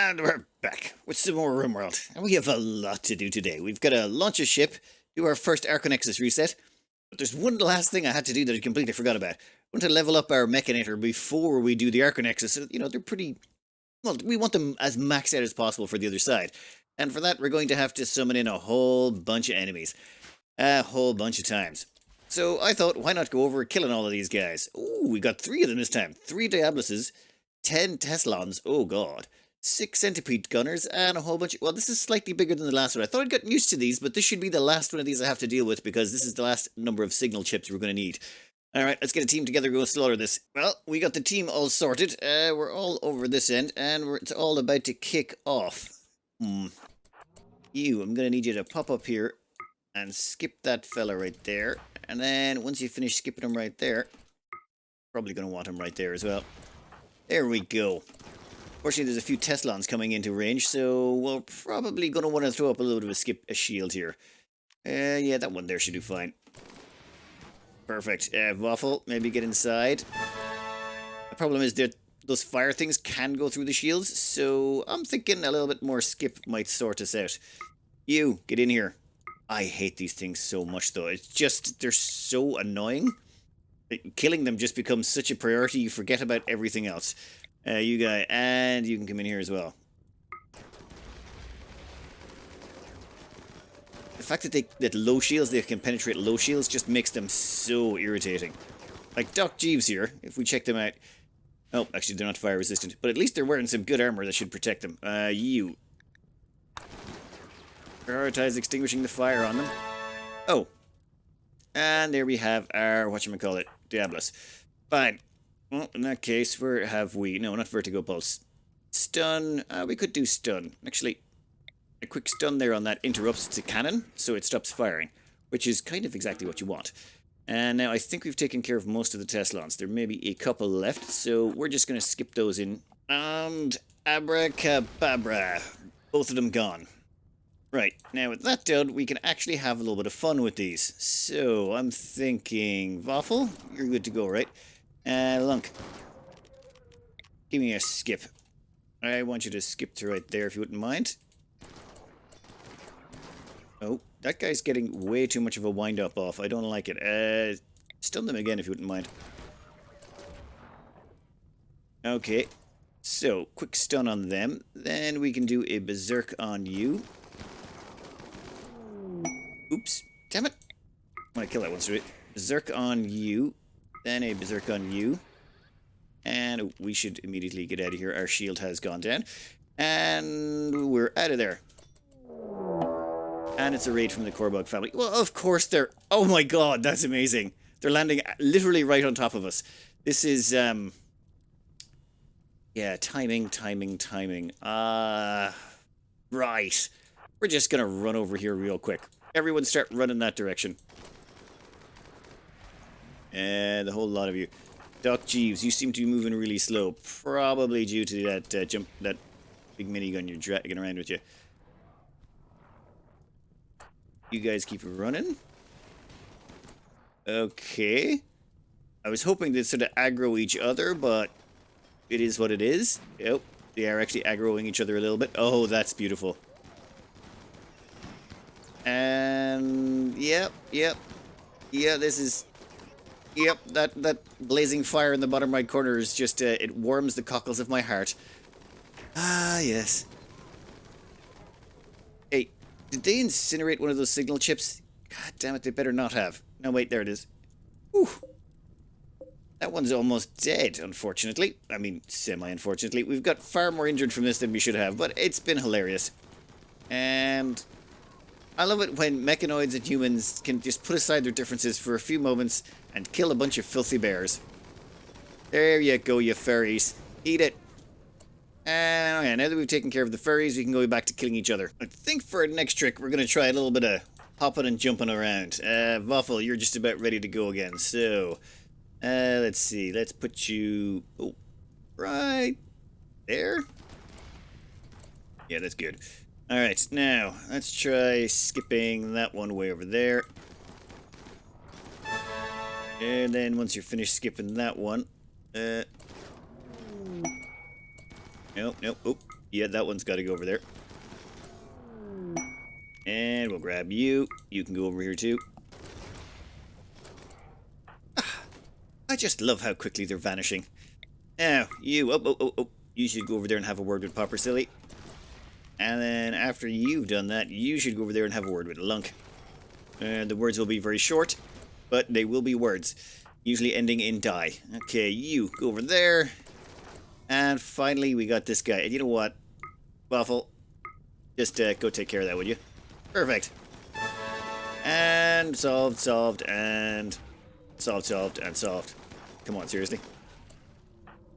And we're back with some more Rimworld. And we have a lot to do today. We've got to launch a ship, do our first Archonexus reset. But there's one last thing I had to do that I completely forgot about. I want to level up our mechanator before we do the Archonexus. So, you know, they're pretty... Well, we want them as maxed out as possible for the other side. And for that, we're going to have to summon in a whole bunch of enemies. A whole bunch of times. So I thought, why not go over killing all of these guys? Ooh, we got 3 of them this time. 3 Diabluses, 10 Teslons, oh god. 6 centipede gunners, and a whole bunch of... Well, this is slightly bigger than the last one. I thought I'd gotten used to these, but this should be the last one of these I have to deal with, because this is the last number of signal chips we're going to need. Alright, let's get a team together, go slaughter this. Well, we got the team all sorted. We're all over this end, and it's all about to kick off. You, I'm going to need you to pop up here and skip that fella right there. And then, once you finish skipping him right there, probably going to want him right there as well. There we go. Fortunately, there's a few Teslons coming into range, so we're probably going to want to throw up a little bit of a shield here. Yeah, that one there should do fine. Perfect. Waffle, maybe get inside. The problem is that those fire things can go through the shields, so I'm thinking a little bit more skip might sort us out. You, get in here. I hate these things so much, though. It's just, they're so annoying. Killing them just becomes such a priority, you forget about everything else. You guy, and you can come in here as well. The fact that low shields, they can penetrate low shields, just makes them so irritating. Like Doc Jeeves here, if we check them out. Oh, actually they're not fire resistant, but at least they're wearing some good armor that should protect them. You. Prioritize extinguishing the fire on them. Oh. And there we have our, whatchamacallit, Diablos. Fine. Well, in that case, where have we? No, not Vertigo Pulse. Stun. We could do stun. Actually, a quick stun there on that interrupts the cannon, so it stops firing, which is kind of exactly what you want. And now I think we've taken care of most of the Teslons. There may be a couple left, so we're just going to skip those in. And abracadabra. Both of them gone. Right, now with that done, we can actually have a little bit of fun with these. So, I'm thinking... Waffle, you're good to go, right? Lunk. Give me a skip. I want you to skip to right there if you wouldn't mind. Oh, that guy's getting way too much of a wind-up off. I don't like it. Stun them again if you wouldn't mind. Okay. So, quick stun on them. Then we can do a berserk on you. Oops. Damn it. I want to kill that one straight. Berserk on you. Then a berserk on you. And we should immediately get out of here. Our shield has gone down. And we're out of there. And it's a raid from the Korbog family. Well, of course they're... Oh my god, that's amazing. They're landing literally right on top of us. This is, yeah, timing. Right. We're just gonna run over here real quick. Everyone start running that direction. And a whole lot of you. Doc Jeeves, you seem to be moving really slow. Probably due to that that big minigun you're dragging around with you. You guys keep running. Okay. I was hoping to sort of aggro each other, but it is what it is. Yep, they are actually aggroing each other a little bit. Oh, that's beautiful. And yep, this is... Yep, that blazing fire in the bottom right corner is just, it warms the cockles of my heart. Ah, yes. Hey, did they incinerate one of those signal chips? God damn it, they better not have. No, wait, there it is. Whew. That one's almost dead, unfortunately. I mean, semi-unfortunately. We've got far more injured from this than we should have, but it's been hilarious. And... I love it when mechanoids and humans can just put aside their differences for a few moments and kill a bunch of filthy bears. There you go, you furries. Eat it. And okay, now that we've taken care of the furries, we can go back to killing each other. I think for our next trick, we're going to try a little bit of hopping and jumping around. Waffle, you're just about ready to go again. So, let's see. Let's put you... Oh, right there. Yeah, that's good. Alright, now, let's try skipping that one way over there. And then once you're finished skipping that one... Nope. Oh, Yeah, that one's got to go over there. And we'll grab you. You can go over here too. I just love how quickly they're vanishing. Now, you, you should go over there and have a word with Popper Silly. And then after you've done that, you should go over there and have a word with Lunk. The words will be very short, but they will be words, usually ending in die. Okay, you go over there. And finally, we got this guy. And you know what? Waffle, just go take care of that, would you? Perfect. And solved, and solved, and solved. Come on, seriously.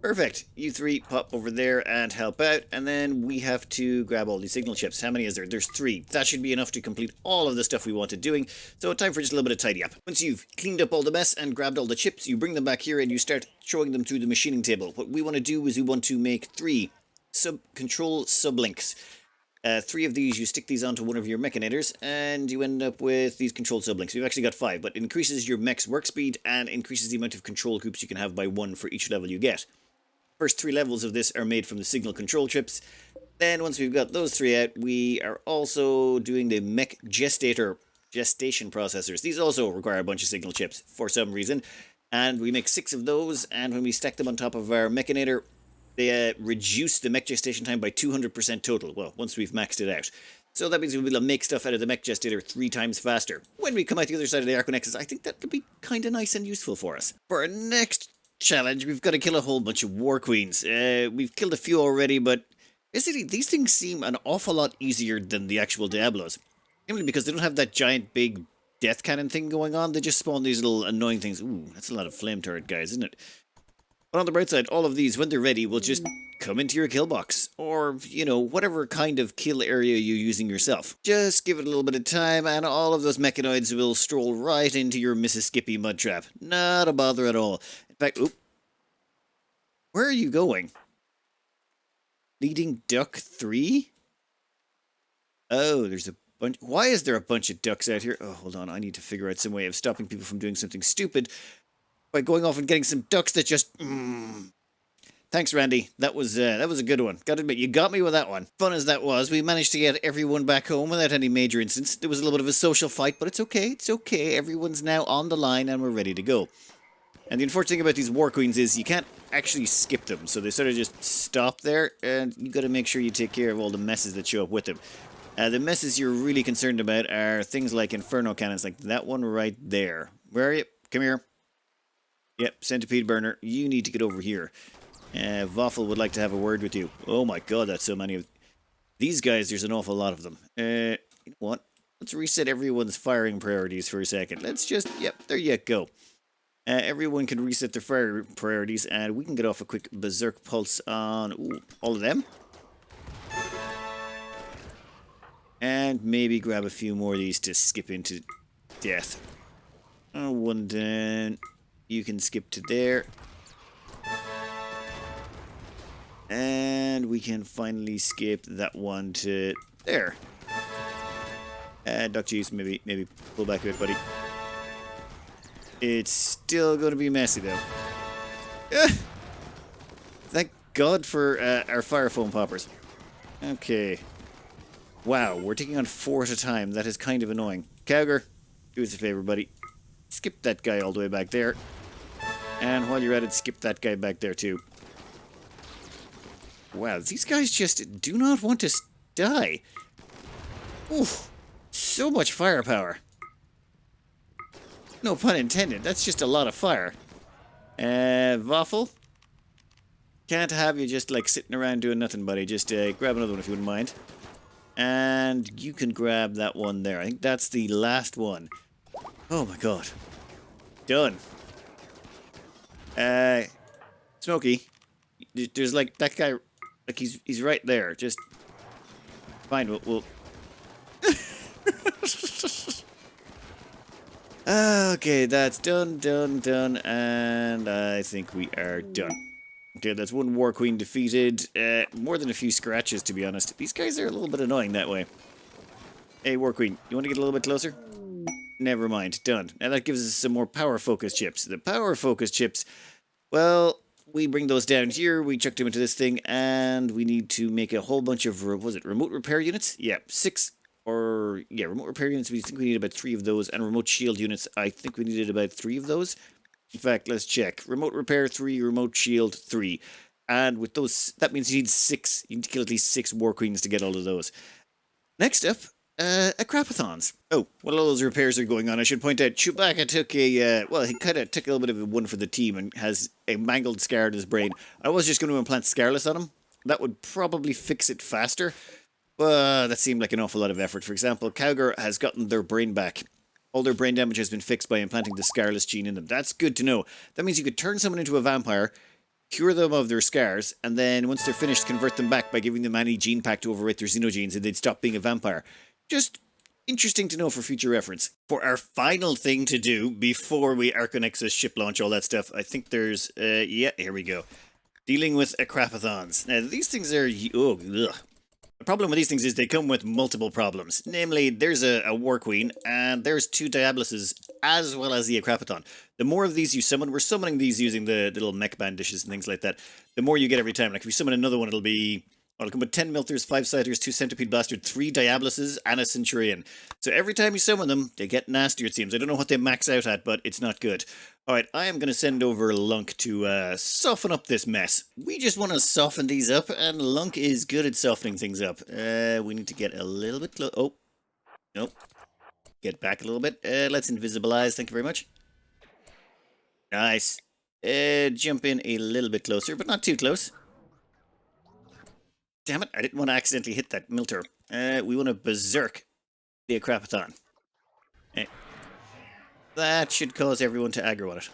Perfect. You three pop over there and help out, and then we have to grab all these signal chips. How many is there? There's 3. That should be enough to complete all of the stuff we wanted doing, so time for just a little bit of tidy up. Once you've cleaned up all the mess and grabbed all the chips, you bring them back here and you start throwing them through the machining table. What we want to do is we want to make 3 control sublinks. 3 of these, you stick these onto one of your mechanators, and you end up with these control sublinks. We've actually got 5, but it increases your mech's work speed and increases the amount of control groups you can have by 1 for each level you get. First 3 levels of this are made from the signal control chips. Then once we've got those 3 out, we are also doing the mech gestation processors. These also require a bunch of signal chips for some reason, and we make 6 of those, and when we stack them on top of our mechanator, they reduce the mech gestation time by 200% total. Well, once we've maxed it out. So that means we'll be able to make stuff out of the mech gestator 3 times faster. When we come out the other side of the Arconexus, I think that'll be kind of nice and useful for us. For our next challenge, we've got to kill a whole bunch of war queens. We've killed a few already, but basically these things seem an awful lot easier than the actual Diablos. Simply because they don't have that giant big death cannon thing going on. They just spawn these little annoying things. Ooh, that's a lot of flame turret guys, isn't it? But on the bright side, all of these, when they're ready, will just come into your kill box. Or, you know, whatever kind of kill area you're using yourself. Just give it a little bit of time, and all of those mechanoids will stroll right into your Mississippi mud trap. Not a bother at all. In fact, oop. Where are you going? Leading duck 3? Oh, there's a bunch. Why is there a bunch of ducks out here? Oh, hold on. I need to figure out some way of stopping people from doing something stupid by going off and getting some ducks that just... Thanks, Randy. That was a good one. Gotta admit, you got me with that one. Fun as that was, we managed to get everyone back home without any major incidents. There was a little bit of a social fight, but it's okay. It's okay. Everyone's now on the line and we're ready to go. And the unfortunate thing about these war queens is you can't actually skip them. So they sort of just stop there, and you got to make sure you take care of all the messes that show up with them. The messes you're really concerned about are things like inferno cannons, like that one right there. Where are you? Come here. Yep, centipede burner. You need to get over here. Waffle would like to have a word with you. Oh my god, that's so many of these guys. There's an awful lot of them. You know what? Let's reset everyone's firing priorities for a second. Let's just, yep, there you go. Everyone can reset their fire priorities, and we can get off a quick berserk pulse on all of them. And maybe grab a few more of these to skip into death. Oh, one down. You can skip to there. And we can finally skip that one to there. Duck Juice, maybe pull back a bit, buddy. It's still going to be messy, though. Thank God for our fire foam poppers. Okay. Wow, we're taking on 4 at a time. That is kind of annoying. Cowger, do us a favor, buddy. Skip that guy all the way back there. And while you're at it, skip that guy back there, too. Wow, these guys just do not want to die. Oof. So much firepower. No pun intended. That's just a lot of fire. Waffle? Can't have you just, like, sitting around doing nothing, buddy. Just grab another one if you wouldn't mind. And you can grab that one there. I think that's the last one. Oh, my God. Done. Smokey. There's, like, that guy... Like, he's right there. Just... Fine, we'll... Okay, that's done, and I think we are done. Okay, that's one War Queen defeated. More than a few scratches, to be honest. These guys are a little bit annoying that way. Hey, War Queen, you want to get a little bit closer? Never mind, done. Now that gives us some more power focus chips. The power focus chips, well, we bring those down here, we chuck them into this thing, and we need to make a whole bunch of, was it remote repair units? Yeah, 6, or, yeah, remote repair units, we think we need about 3 of those, and remote shield units, I think we needed about 3 of those. In fact, let's check. Remote repair 3, remote shield 3. And with those, that means you need 6, you need to kill at least 6 war queens to get all of those. Next up, acropathons. Oh, while all those repairs are going on, I should point out Chewbacca took a, well, he kind of took a little bit of a one for the team and has a mangled scar in his brain. I was just going to implant Scarless on him. That would probably fix it faster, but that seemed like an awful lot of effort. For example, Cowger has gotten their brain back. All their brain damage has been fixed by implanting the Scarless gene in them. That's good to know. That means you could turn someone into a vampire, cure them of their scars, and then once they're finished, convert them back by giving them any gene pack to overwrite their Xenogenes, and they'd stop being a vampire. Just interesting to know for future reference. For our final thing to do before we Archonexus ship launch, all that stuff, I think there's, yeah, here we go. Dealing with acropathons. Now, these things are, oh, ugh. The problem with these things is they come with multiple problems. Namely, there's a War Queen, and there's 2 Diabluses, as well as the Acropathon. The more of these you summon, we're summoning these using the little mech bandishes and things like that. The more you get every time. Like, if you summon another one, it'll be... well, it'll come with 10 Milters, 5 Sighters, 2 Centipede Bastard, 3 Diabluses, and a Centurion. So every time you summon them, they get nastier, it seems. I don't know what they max out at, but it's not good. Alright, I am going to send over Lunk to soften up this mess. We just want to soften these up, and Lunk is good at softening things up. We need to get a little bit close. Oh, nope. Get back a little bit. Let's invisibilize, thank you very much. Nice. Jump in a little bit closer, but not too close. Damn it, I didn't want to accidentally hit that Milter. We want to berserk the Acropathon. That should cause everyone to aggro on it.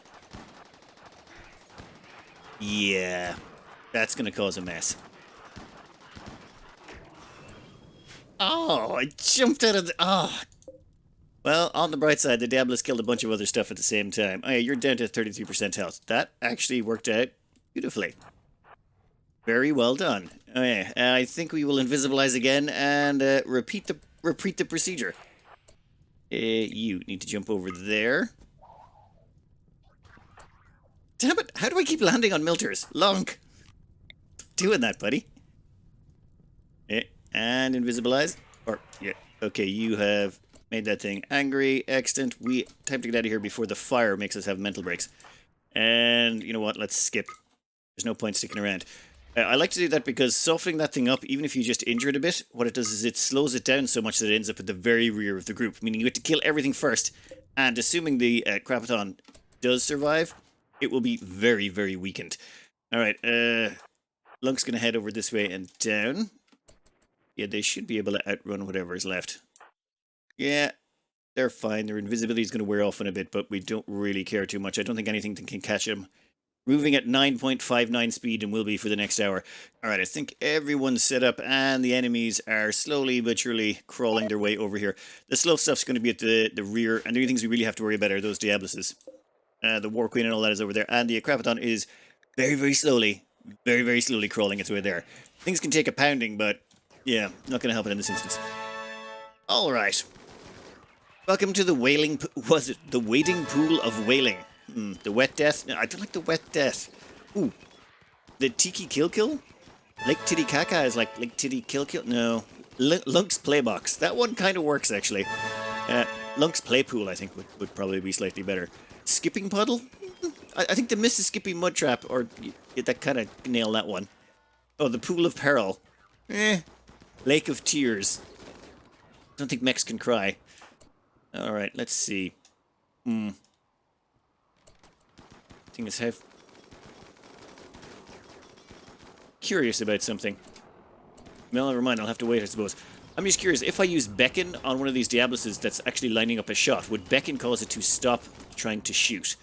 Yeah, that's going to cause a mess. Oh, I jumped out of the... oh. Well, on the bright side, the Diablos killed a bunch of other stuff at the same time. Oh yeah, you're down to 33% health. That actually worked out beautifully. Very well done. Oh yeah, I think we will invisibilize again and repeat the procedure. You need to jump over there. Damn it! How do I keep landing on Milters? Lunk! Doing that, buddy. And invisibilize. Or, yeah, okay, you have made that thing angry. Excellent. Time to get out of here before the fire makes us have mental breaks. And, you know what? Let's skip. There's no point sticking around. I like to do that because softening that thing up, even if you just injure it a bit, what it does is it slows it down so much that it ends up at the very rear of the group, meaning you have to kill everything first, and assuming the Acropathon does survive, it will be very, very weakened. Alright, Lunk's going to head over this way and down. Yeah, they should be able to outrun whatever is left. Yeah, they're fine. Their invisibility is going to wear off in a bit, but we don't really care too much. I don't think anything can catch them. Moving at 9.59 speed and will be for the next hour. Alright, I think everyone's set up and the enemies are slowly but surely crawling their way over here. The slow stuff's going to be at the rear, and the only things we really have to worry about are those Diabluses. The War Queen and all that is over there, and the Acropathon is very, very slowly crawling its way there. Things can take a pounding, but yeah, not going to help it in this instance. Alright. Welcome to the wailing... was it the wading pool of wailing? The wet death? No, I don't like the wet death. Ooh. The Tiki Kill Kill? Lake Titicaca is like Lake Titi Kill Kill? No. Lunk's Playbox. That one kind of works, actually. Lunk's Playpool, I think, would probably be slightly better. Skipping Puddle? I think the Mississippi Mud Trap, or that kind of nailed that one. Oh, the Pool of Peril. Lake of Tears. I don't think mechs can cry. Alright, let's see. Thing is, curious about something. Well, never mind, I'll have to wait, I suppose. I'm just curious, if I use Beckon on one of these Diabluses that's actually lining up a shot, would Beckon cause it to stop trying to shoot?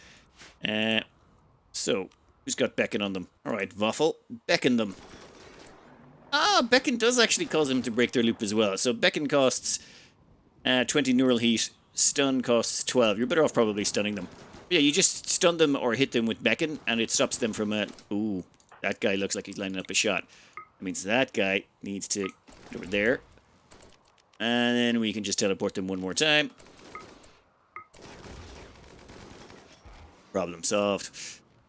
So, who's got Beckon on them? Alright, Waffle, Beckon them. Ah, Beckon does actually cause them to break their loop as well. So Beckon costs 20 neural heat, stun costs 12. You're better off probably stunning them. Yeah, you just stun them or hit them with Beckon, and it stops them from ooh, that guy looks like he's lining up a shot. That means that guy needs to get over there. And then we can just teleport them one more time. Problem solved.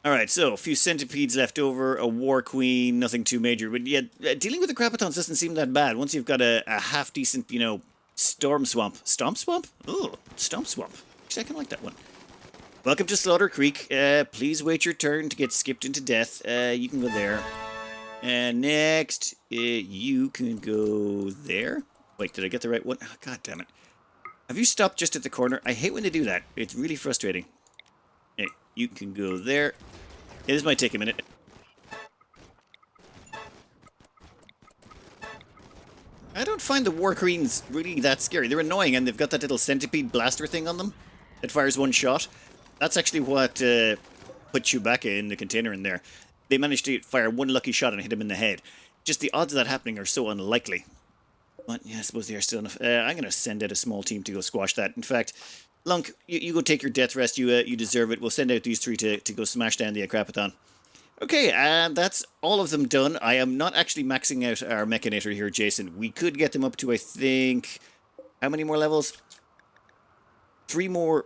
Alright, so a few centipedes left over, a war queen, nothing too major. But yeah, dealing with the acropathons doesn't seem that bad once you've got a half-decent, you know, storm swamp. Stomp swamp? Oh, stomp swamp. Actually, I kind of like that one. Welcome to Slaughter Creek. Please wait your turn to get skipped into death. You can go there. And next, you can go there. Wait, did I get the right one? Oh, God damn it. Have you stopped just at the corner? I hate when they do that. It's really frustrating. Hey, you can go there. Yeah, this might take a minute. I don't find the war queens really that scary. They're annoying, and they've got that little centipede blaster thing on them that fires one shot. That's actually what put Chewbacca in the container in there. They managed to fire one lucky shot and hit him in the head. Just the odds of that happening are so unlikely. But yeah, I suppose they are still enough. I'm going to send out a small team to go squash that. In fact, Lunk, you go take your death rest. You deserve it. We'll send out these three to go smash down the acropathon. Okay, and that's all of them done. I am not actually maxing out our mechanator here, Jason. We could get them up to, I think... How many more levels? 3 more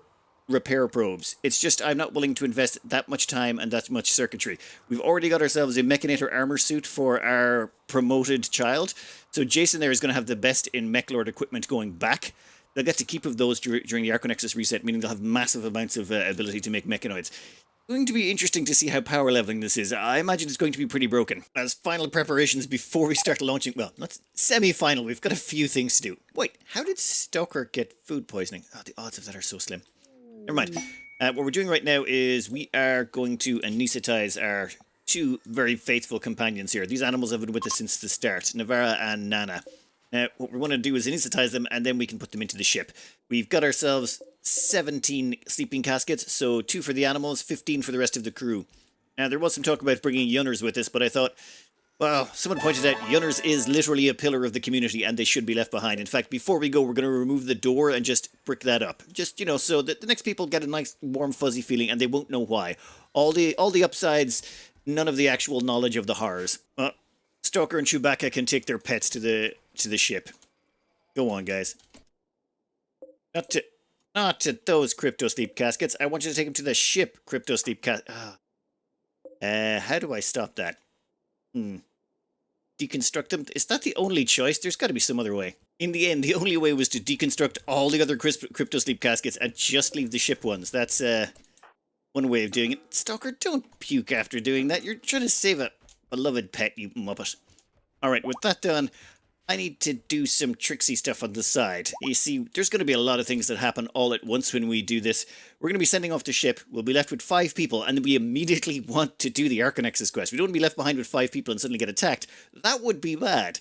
repair probes. It's just I'm not willing to invest that much time and that much circuitry. We've already got ourselves a mechanator armor suit for our promoted child. So Jason there is going to have the best in mechlord equipment going back. They'll get to keep of those during the Archonexus reset, meaning they'll have massive amounts of ability to make mechanoids. Going to be interesting to see how power leveling this is. I imagine it's going to be pretty broken. As final preparations before we start launching... Well, not semi-final. We've got a few things to do. Wait, how did Stalker get food poisoning? Oh, the odds of that are so slim. Never mind. What we're doing right now is we are going to anesthetize our 2 very faithful companions here. These animals have been with us since the start, Navara and Nana. Now, what we want to do is anesthetize them, and then we can put them into the ship. We've got ourselves 17 sleeping caskets, so 2 for the animals, 15 for the rest of the crew. Now, there was some talk about bringing Yunners with us, but I thought, well, someone pointed out Yunners is literally a pillar of the community, and they should be left behind. In fact, before we go, we're going to remove the door and just brick that up. Just, you know, so that the next people get a nice, warm, fuzzy feeling, and they won't know why. All the upsides, none of the actual knowledge of the horrors. Stalker and Chewbacca can take their pets to the ship. Go on, guys. Not to those crypto sleep caskets. I want you to take them to the ship crypto sleep how do I stop that? Deconstruct them? Is that the only choice? There's got to be some other way. In the end, the only way was to deconstruct all the other crypto sleep caskets and just leave the ship ones. That's one way of doing it. Stalker, don't puke after doing that. You're trying to save a beloved pet, you muppet. Alright, with that done, I need to do some tricksy stuff on the side. You see, there's going to be a lot of things that happen all at once when we do this. We're going to be sending off the ship. We'll be left with 5 people, and we immediately want to do the Arconexes quest. We don't want to be left behind with 5 people and suddenly get attacked. That would be bad.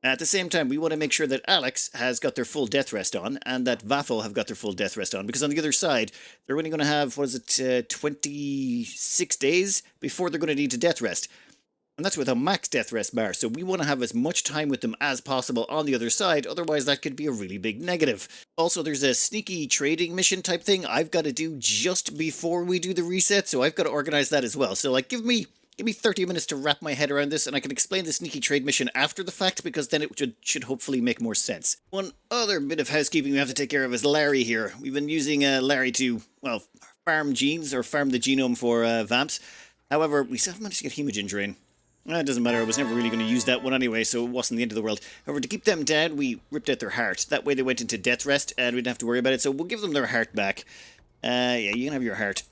At the same time, we want to make sure that Alex has got their full death rest on, and that Vaffle have got their full death rest on, because on the other side, they're only going to have, 26 days before they're going to need to death rest. And that's with a max death rest bar, so we want to have as much time with them as possible on the other side, otherwise that could be a really big negative. Also, there's a sneaky trading mission type thing I've got to do just before we do the reset, so I've got to organize that as well. So, like, give me 30 minutes to wrap my head around this, and I can explain the sneaky trade mission after the fact, because then it should hopefully make more sense. One other bit of housekeeping we have to take care of is Larry here. We've been using Larry to, well, farm genes, or farm the genome for vamps. However, we still haven't managed to get hemogen drain. It doesn't matter, I was never really going to use that one anyway, so it wasn't the end of the world. However, to keep them down, we ripped out their heart. That way they went into death rest, and we didn't have to worry about it, so we'll give them their heart back. Yeah, you can have your heart.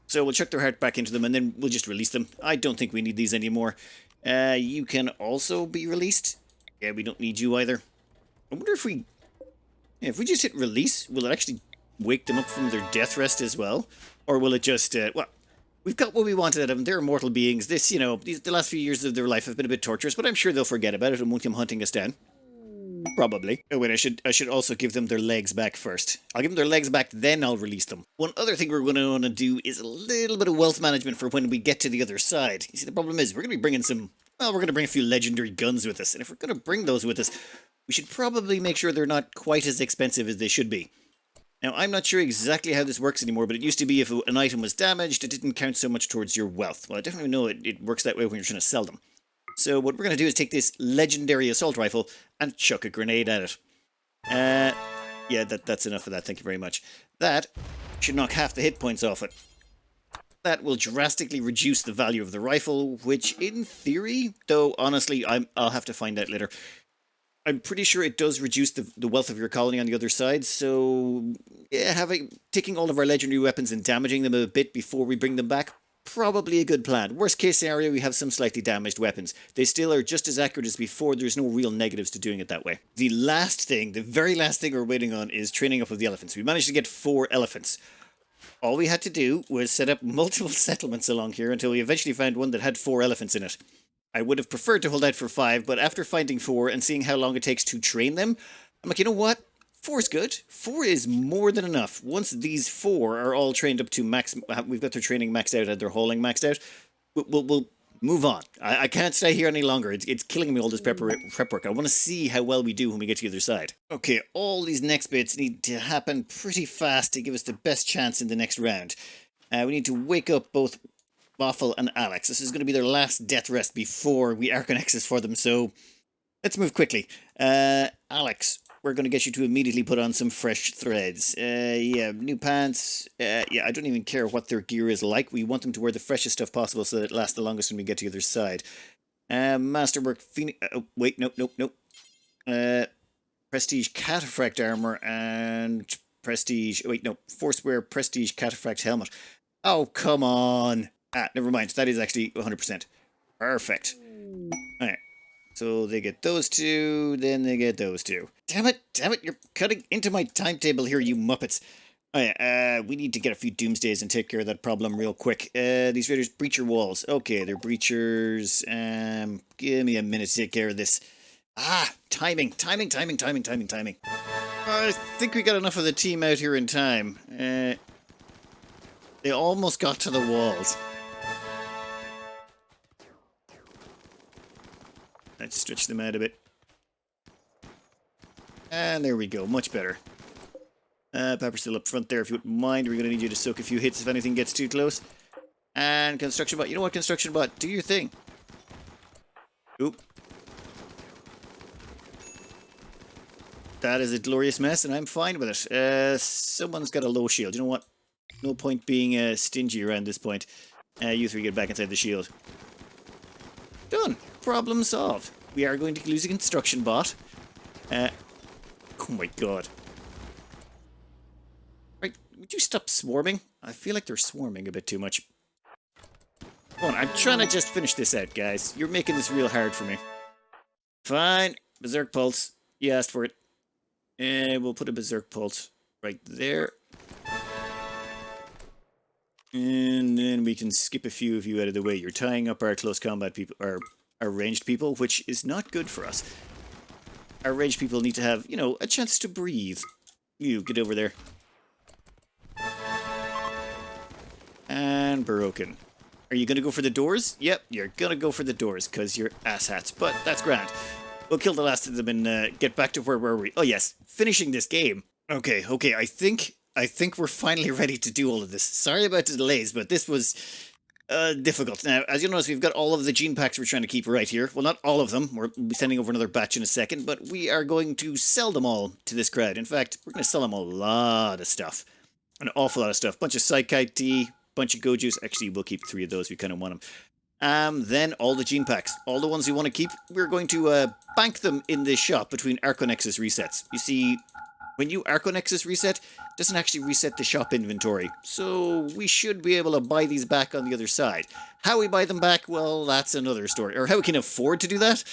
So we'll chuck their heart back into them, and then we'll just release them. I don't think we need these anymore. You can also be released. Yeah, we don't need you either. I wonder if we just hit release, will it actually wake them up from their death rest as well? Or will it just, well... We've got what we wanted out of them. They're immortal beings. This, you know, the last few years of their life have been a bit torturous, but I'm sure they'll forget about it and won't come hunting us down. Probably. Oh wait, I should also give them their legs back first. I'll give them their legs back, then I'll release them. One other thing we're going to want to do is a little bit of wealth management for when we get to the other side. You see, the problem is we're going to be bringing we're going to bring a few legendary guns with us, and if we're going to bring those with us, we should probably make sure they're not quite as expensive as they should be. Now, I'm not sure exactly how this works anymore, but it used to be if an item was damaged, it didn't count so much towards your wealth. Well, I definitely know it works that way when you're trying to sell them. So what we're going to do is take this legendary assault rifle and chuck a grenade at it. Yeah, that's enough of that, thank you very much. That should knock half the hit points off it. That will drastically reduce the value of the rifle, which in theory, though honestly, I'll have to find out later. I'm pretty sure it does reduce the wealth of your colony on the other side, so yeah, taking all of our legendary weapons and damaging them a bit before we bring them back, probably a good plan. Worst case scenario, we have some slightly damaged weapons. They still are just as accurate as before, there's no real negatives to doing it that way. The very last thing we're waiting on is training up of the elephants. We managed to get 4 elephants. All we had to do was set up multiple settlements along here until we eventually found one that had 4 elephants in it. I would have preferred to hold out for 5, but after finding 4 and seeing how long it takes to train them, I'm like, you know what? 4 is good. 4 is more than enough. Once these 4 are all trained up to max, we've got their training maxed out and their hauling maxed out, we'll move on. I can't stay here any longer. It's killing me, all this prep work. I want to see how well we do when we get to the other side. Okay, all these next bits need to happen pretty fast to give us the best chance in the next round. We need to wake up both Boffle and Alex. This is going to be their last death rest before we arconexes for them, so let's move quickly. Alex, we're going to get you to immediately put on some fresh threads. Yeah, new pants. Yeah, I don't even care what their gear is like. We want them to wear the freshest stuff possible so that it lasts the longest when we get to the other side. Masterwork Phoenix... Oh, wait, nope. Prestige Cataphract armor and Prestige... Wait, no. Forcewear Prestige Cataphract helmet. Oh, come on. Never mind. That is actually 100%. Perfect. Alright. So they get those 2, then they get those 2. Damn it, you're cutting into my timetable here, you muppets. We need to get a few doomsdays and take care of that problem real quick. These raiders, breacher walls. Okay, they're breachers. Give me a minute to take care of this. Timing. I think we got enough of the team out here in time. They almost got to the walls. Let's stretch them out a bit. And there we go, much better. Pepper's still up front there if you wouldn't mind. We're going to need you to soak a few hits if anything gets too close. And Construction Bot, you know what, Construction Bot, do your thing. Oop. That is a glorious mess, and I'm fine with it. Someone's got a low shield. You know what? No point being stingy around this point. You 3 get back inside the shield. Done. Problem solved. We are going to lose a Construction Bot. Oh my god. Right, would you stop swarming? I feel like they're swarming a bit too much. Come on, I'm trying to just finish this out, guys. You're making this real hard for me. Fine. Berserk Pulse. You asked for it. And we'll put a Berserk Pulse right there. And then we can skip a few of you out of the way. You're tying up our close combat people, our ranged people, which is not good for us. Our ranged people need to have, you know, a chance to breathe. You, get over there. And broken. Are you going to go for the doors? Yep, you're going to go for the doors, because you're asshats. But that's grand. We'll kill the last of them and get back to where were we? Oh yes, finishing this game. Okay, I think we're finally ready to do all of this. Sorry about the delays, but this was difficult. Now, as you'll notice, we've got all of the gene packs we're trying to keep right here. Well, not all of them. We'll be sending over another batch in a second, but we are going to sell them all to this crowd. In fact, we're going to sell them a lot of stuff. An awful lot of stuff. Bunch of Psychite tea, bunch of Gojus. Actually, we'll keep 3 of those. We kind of want them. Then all the gene packs. All the ones we want to keep, we're going to bank them in this shop between Archonexus resets. You see, when you Archonexus reset, it doesn't actually reset the shop inventory. So we should be able to buy these back on the other side. How we buy them back, well, that's another story. Or how we can afford to do that?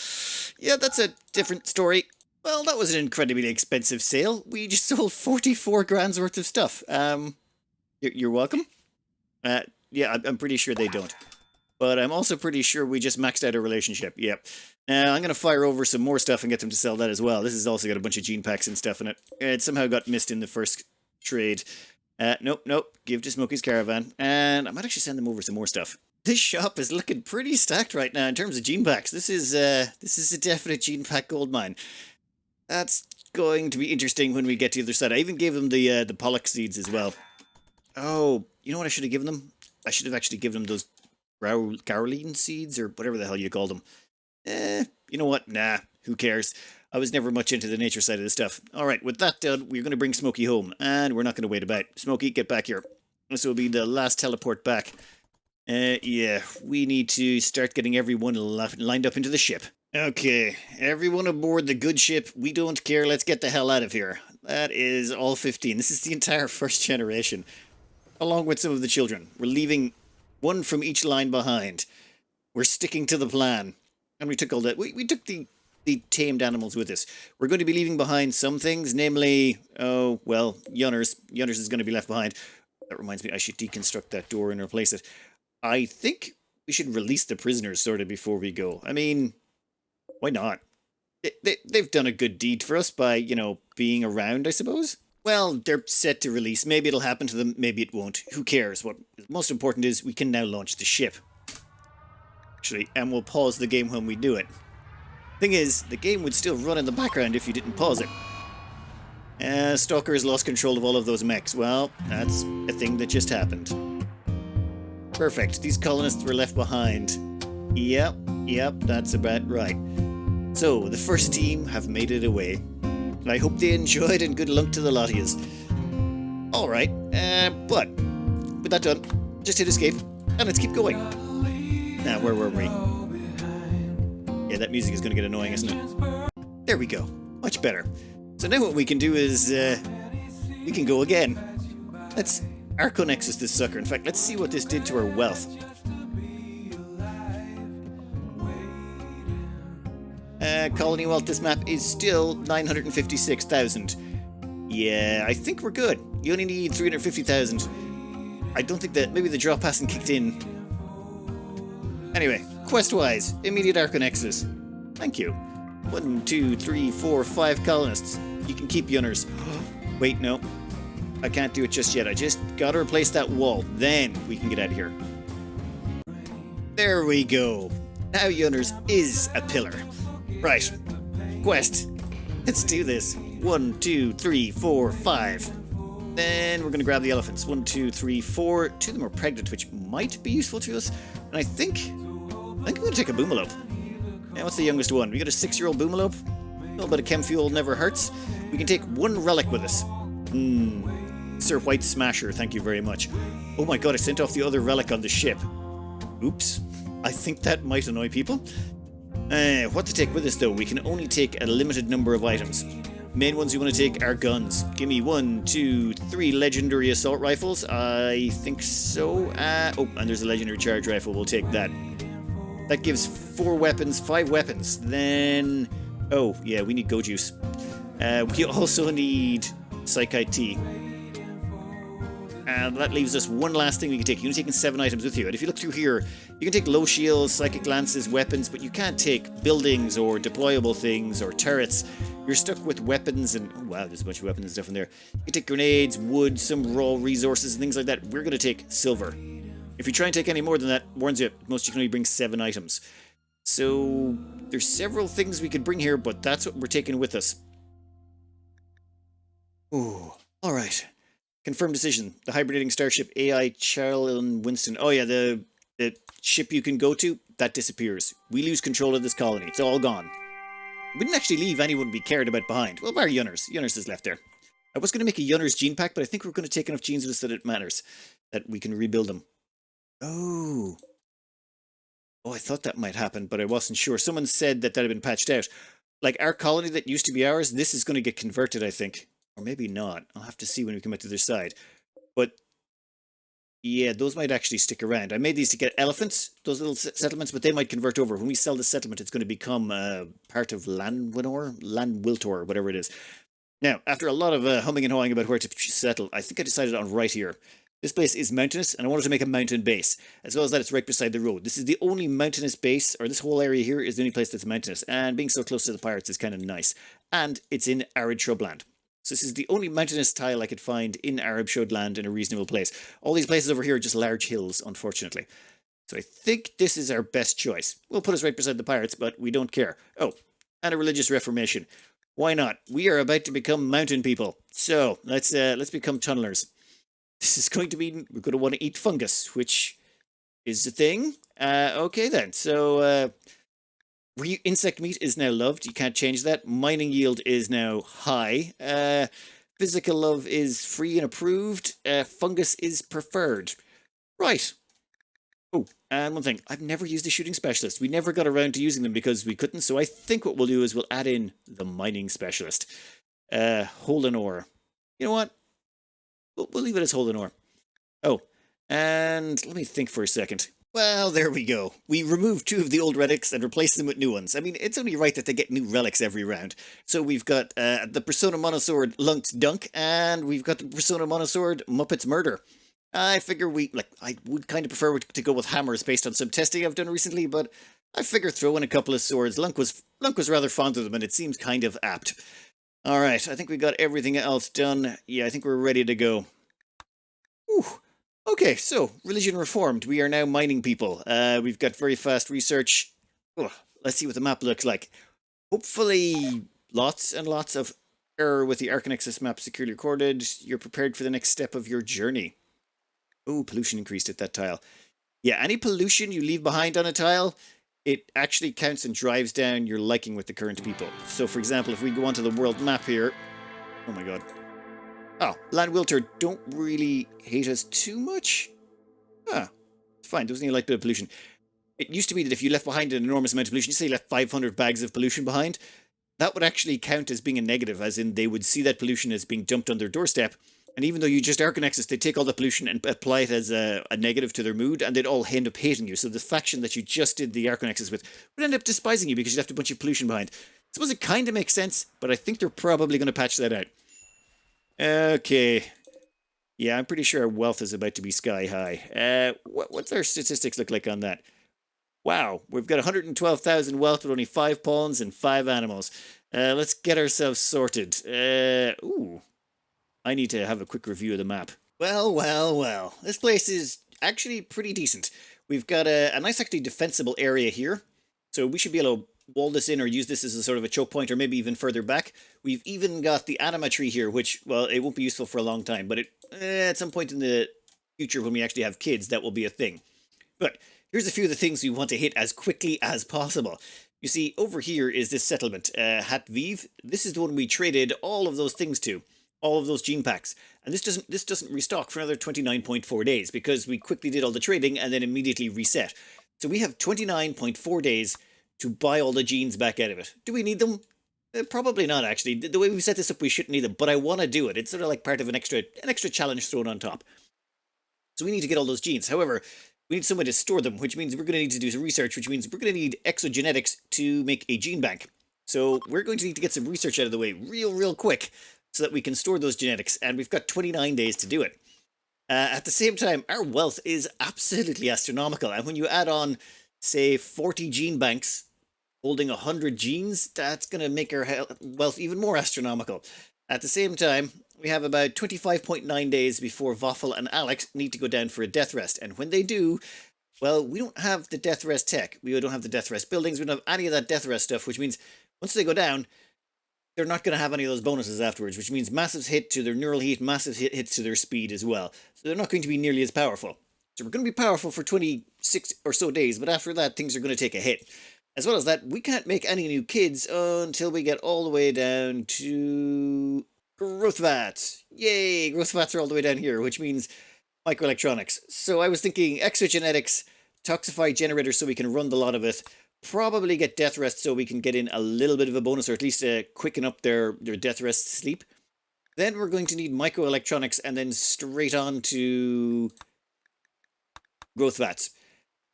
Yeah, that's a different story. Well, that was an incredibly expensive sale. We just sold 44 grand's worth of stuff. You're welcome. Yeah, I'm pretty sure they don't. But I'm also pretty sure we just maxed out a relationship. Yep. I'm going to fire over some more stuff and get them to sell that as well. This has also got a bunch of gene packs and stuff in it. It somehow got missed in the first trade. Nope. Give to Smokey's Caravan. And I might actually send them over some more stuff. This shop is looking pretty stacked right now in terms of gene packs. This is a definite gene pack goldmine. That's going to be interesting when we get to the other side. I even gave them the pollock seeds as well. Oh, you know what I should have given them? I should have actually given them those Garline seeds, or whatever the hell you called them. You know what? Nah, who cares? I was never much into the nature side of this stuff. Alright, with that done, we're going to bring Smokey home, and we're not going to wait about. Smokey, get back here. This will be the last teleport back. Yeah, we need to start getting everyone lined up into the ship. Okay, everyone aboard the good ship. We don't care. Let's get the hell out of here. That is all 15. This is the entire first generation, along with some of the children. We're leaving one from each line behind. We're sticking to the plan. And we took all that. We took the tamed animals with us. We're going to be leaving behind some things, namely, oh, well, Yunners. Yunners is going to be left behind. That reminds me, I should deconstruct that door and replace it. I think we should release the prisoners sort of before we go. I mean, why not? They've done a good deed for us by, you know, being around, I suppose. Well, they're set to release. Maybe it'll happen to them, maybe it won't. Who cares? What is most important is we can now launch the ship. Actually, and we'll pause the game when we do it. Thing is, the game would still run in the background if you didn't pause it. Stalker has lost control of all of those mechs. Well, that's a thing that just happened. Perfect. These colonists were left behind. Yep, that's about right. So, the first team have made it away. And I hope they enjoyed, and good luck to the lot of yous. Alright, but with that done, just hit escape, and let's keep going. Now, where were we? Yeah, that music is going to get annoying, isn't it? There we go. Much better. So now what we can do is, we can go again. Let's Archonexus this sucker. In fact, let's see what this did to our wealth. Colony wealth, this map is still 956,000. Yeah, I think we're good. You only need 350,000. I don't think that, maybe the drop hasn't kicked in. Anyway, quest-wise, immediate Arconexes. Thank you. 1, 2, 3, 4, 5 colonists. You can keep Yunners. Wait, no. I can't do it just yet. I just gotta replace that wall. Then we can get out of here. There we go. Now Yunners is a pillar. Right. Quest. Let's do this. 1, 2, 3, 4, 5. Then we're gonna grab the elephants. 1, 2, 3, 4. 2 of them are pregnant, which might be useful to us. And I think I'm gonna take a boomalope. Now, what's the youngest one? We got a 6-year-old boomalope. A little bit of chem fuel never hurts. We can take one relic with us. Sir White Smasher, thank you very much. Oh my god, I sent off the other relic on the ship. Oops. I think that might annoy people. What to take with us, though? We can only take a limited number of items. Main ones we want to take are guns. Give me 1, 2, 3 legendary assault rifles. I think so. Oh, and there's a legendary charge rifle. We'll take that. That gives 4 weapons, 5 weapons. Then... oh, yeah, we need go juice. We also need Psychite tea. And that leaves us one last thing we can take. You're only taking 7 items with you. And if you look through here, you can take low shields, psychic lances, weapons, but you can't take buildings or deployable things or turrets. You're stuck with weapons and... oh, wow, there's a bunch of weapons and stuff in there. You can take grenades, wood, some raw resources and things like that. We're going to take silver. If you try and take any more than that, warns you, most you can only bring 7 items. So, there's several things we could bring here, but that's what we're taking with us. Ooh, alright. Confirmed decision. The hibernating starship AI Charlton Winston. Oh yeah, the ship you can go to, that disappears. We lose control of this colony. It's all gone. We didn't actually leave anyone we cared about behind. Well, bar Yunners. Yunners is left there. I was going to make a Yunners gene pack, but I think we're going to take enough genes with us that it matters. That we can rebuild them. Oh. Oh, I thought that might happen, but I wasn't sure. Someone said that had been patched out. Like our colony that used to be ours, this is going to get converted, I think. Or maybe not. I'll have to see when we come out to the other side. But, yeah, those might actually stick around. I made these to get elephants, those little settlements, but they might convert over. When we sell the settlement, it's going to become part of Landwiltor, whatever it is. Now, after a lot of humming and hawing about where to settle, I think I decided on right here. This place is mountainous, and I wanted to make a mountain base. As well as that, it's right beside the road. This is the only mountainous base, or this whole area here is the only place that's mountainous. And being so close to the pirates is kind of nice. And it's in arid shrubland. So this is the only mountainous tile I could find in Arab shrubland in a reasonable place. All these places over here are just large hills, unfortunately. So I think this is our best choice. We'll put us right beside the pirates, but we don't care. Oh, and a religious reformation. Why not? We are about to become mountain people. So let's become tunnelers. This is going to be, we're going to want to eat fungus, which is the thing. Okay then, so insect meat is now loved. You can't change that. Mining yield is now high. Physical love is free and approved. Fungus is preferred. Right. Oh, And one thing, I've never used a shooting specialist. We never got around to using them because we couldn't. So I think what we'll do is we'll add in the mining specialist. Hold an ore. You know what? We'll leave it as hold an ore. Oh, and let me think for a second. Well, there we go. We removed 2 of the old relics and replaced them with new ones. I mean, it's only right that they get new relics every round. So we've got the Persona Monosword Lunk's Dunk, and we've got the Persona Monosword Muppet's Murder. I figure I would kind of prefer to go with hammers based on some testing I've done recently, but I figure throw in a couple of swords. Lunk was rather fond of them, and it seems kind of apt. Alright, I think we got everything else done. Yeah, I think we're ready to go. Whew. Okay, so, religion reformed. We are now mining people. We've got very fast research. Oh, let's see what the map looks like. Hopefully, lots and lots of error with the Archonexus map securely recorded. You're prepared for the next step of your journey. Oh, pollution increased at that tile. Yeah, any pollution you leave behind on a tile, it actually counts and drives down your liking with the current people. So, for example, if we go onto the world map here... Oh my god. Oh, Land Wilter don't really hate us too much. Ah, it's fine. Doesn't need a light bit of pollution. It used to be that if you left behind an enormous amount of pollution, say you left 500 bags of pollution behind, that would actually count as being a negative, as in they would see that pollution as being dumped on their doorstep. And even though you just Arconexes, they'd take all the pollution and apply it as a negative to their mood, and they'd all end up hating you. So the faction that you just did the Arconexes with would end up despising you because you left a bunch of pollution behind. I suppose it kind of makes sense, but I think they're probably going to patch that out. Okay. Yeah, I'm pretty sure our wealth is about to be sky high. What's our statistics look like on that? Wow, we've got 112,000 wealth with only 5 pawns and 5 animals. Let's get ourselves sorted. Ooh. I need to have a quick review of the map. Well, well, well. This place is actually pretty decent. We've got a nice, actually defensible area here. So we should be able to wall this in or use this as a sort of a choke point or maybe even further back. We've even got the anima tree here, which, well, it won't be useful for a long time, but at some point in the future when we actually have kids, that will be a thing. But here's a few of the things we want to hit as quickly as possible. You see, over here is this settlement, Hat Vive. This is the one we traded all of those things to. All of those gene packs. And this doesn't restock for another 29.4 days because we quickly did all the trading and then immediately reset. So we have 29.4 days to buy all the genes back out of it. Do we need them? Probably not, actually. The way we set this up, we shouldn't need them, but I want to do it. It's sort of like part of an extra challenge thrown on top. So we need to get all those genes. However, we need somewhere to store them, which means we're going to need to do some research, which means we're going to need Xenogenes to make a gene bank. So we're going to need to get some research out of the way real quick so that we can store those genetics, and we've got 29 days to do it. At the same time, our wealth is absolutely astronomical, and when you add on, say, 40 gene banks holding 100 genes, that's going to make our wealth even more astronomical. At the same time, we have about 25.9 days before Waffle and Alex need to go down for a death rest, and when they do, well, we don't have the death rest tech, we don't have the death rest buildings, we don't have any of that death rest stuff, which means once they go down, they're not going to have any of those bonuses afterwards, which means massive hit to their neural heat, massive hits to their speed as well. So they're not going to be nearly as powerful. So we're going to be powerful for 26 or so days, but after that, things are going to take a hit. As well as that, we can't make any new kids until we get all the way down to growth vats. Yay, growth vats are all the way down here, which means microelectronics. So I was thinking exogenetics, toxify generator so we can run the lot of it, probably get death rest so we can get in a little bit of a bonus, or at least quicken up their death rest sleep. Then we're going to need microelectronics and then straight on to growth vats.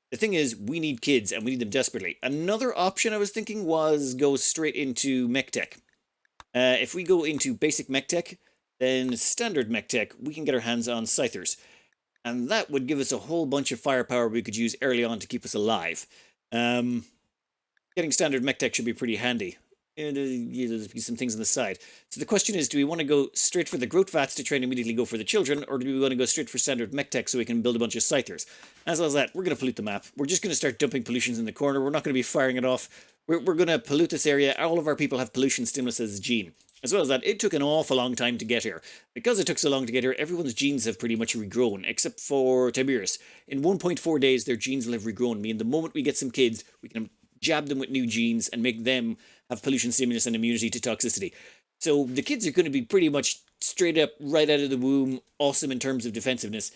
The thing is, we need kids and we need them desperately. Another option I was thinking was go straight into mech tech. If we go into basic mech tech, then standard mech tech, we can get our hands on scythers. And that would give us a whole bunch of firepower we could use early on to keep us alive. Getting standard mech tech should be pretty handy. There's be some things on the side. So the question is, do we want to go straight for the growth vats to try and immediately go for the children, or do we want to go straight for standard mech tech so we can build a bunch of scythers? As well as that, we're going to pollute the map. We're just going to start dumping pollutions in the corner. We're not going to be firing it off. We're going to pollute this area. All of our people have pollution stimulus as a gene. As well as that, it took an awful long time to get here. Because it took so long to get here, everyone's genes have pretty much regrown, except for Tiberius. In 1.4 days, their genes will have regrown, meaning the moment we get some kids, we can jab them with new genes and make them have pollution stimulus and immunity to toxicity. So the kids are going to be pretty much straight up, right out of the womb, awesome in terms of defensiveness.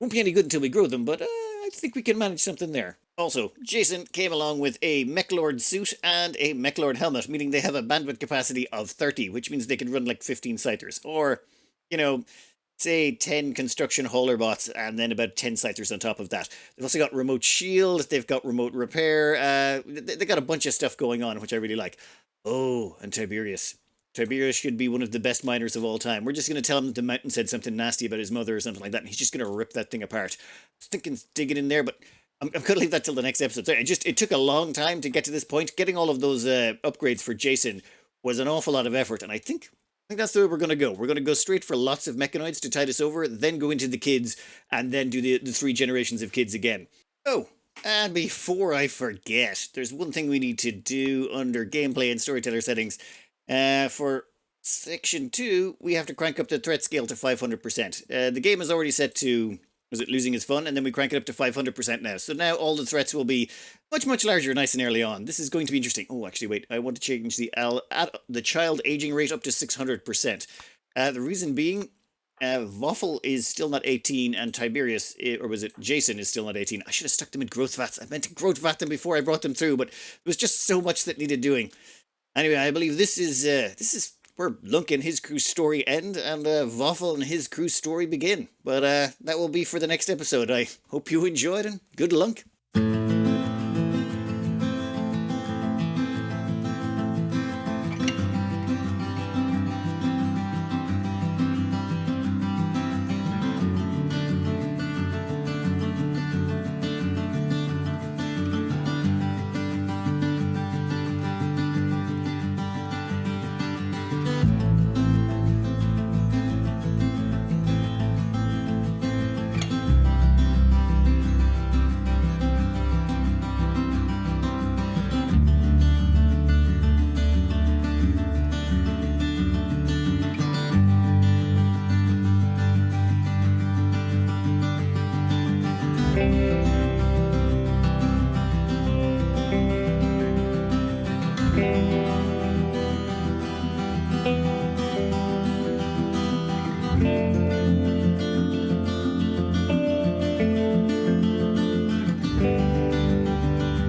Won't be any good until we grow them, but think we can manage something there. Also, Jason came along with a Mechlord suit and a Mechlord helmet, meaning they have a bandwidth capacity of 30, which means they can run like 15 scythers. Or, you know, say 10 construction hauler bots and then about 10 scythers on top of that. They've also got remote shield, they've got remote repair, they got a bunch of stuff going on, which I really like. Oh, and Tiberius. Tiberius should be one of the best miners of all time. We're just going to tell him that the mountain said something nasty about his mother or something like that, and he's just going to rip that thing apart. I was thinking digging in there, but I'm going to leave that till the next episode. Sorry, it took a long time to get to this point. Getting all of those upgrades for Jason was an awful lot of effort, and I think that's the way we're going to go. We're going to go straight for lots of mechanoids to tide us over, then go into the kids, and then do the 3 generations of kids again. Oh, and before I forget, there's one thing we need to do under gameplay and storyteller settings. For section 2, we have to crank up the threat scale to 500%. The game is already set to, was it losing its fun? And then we crank it up to 500% now. So now all the threats will be much, much larger nice and early on. This is going to be interesting. Oh, actually, wait. I want to change the child aging rate up to 600%. The reason being, Waffle is still not 18 and Tiberius, or was it Jason, is still not 18. I should have stuck them in growth vats. I meant to growth vat them before I brought them through, but there was just so much that needed doing. Anyway, I believe this is where Lunk and his crew's story end, and Waffle and his crew's story begin. But that will be for the next episode. I hope you enjoyed, and good luck.